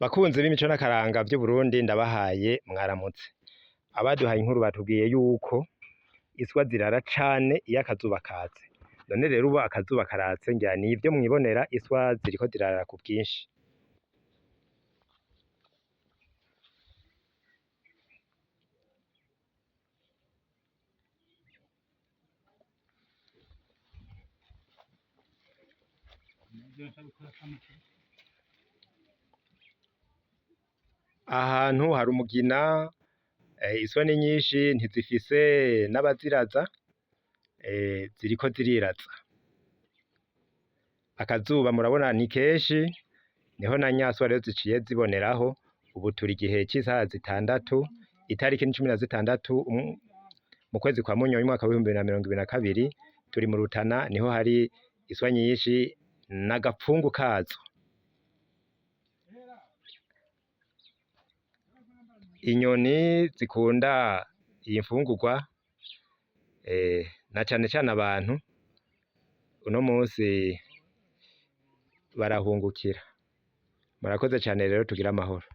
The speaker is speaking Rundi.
Bakunzi b'imico n'akaranga vy'Uburundi ndabahaye mwaramutse. Abaduhaye inkuru batubwiye yuko iswa zirara cane iyo akazuba katse. None rero ubu akazuba karatse ngira nivyo mwibonera iswa ziriko zirarara ku bwinshi. Ahantu hari umugina, iswa ni nyinshi ntizifise n'abaziraza, ziriko ziriraza. Akazuba murabona ni kenshi, niho na nyaswa rero ziciye ziboneraho. Ubu turi igihe c'isaha zitandatu, itariki ni 16 mu kwezi kwa Munyonyo umwaka w'2022, turi mu Rutana, niho hari iswa nyinshi n'agapfungu kazo. Inyoni zikunda iyi mfungurwa, na cane cane abantu, uno musi barahungukira. Murakoze cane rero tugire amahoro.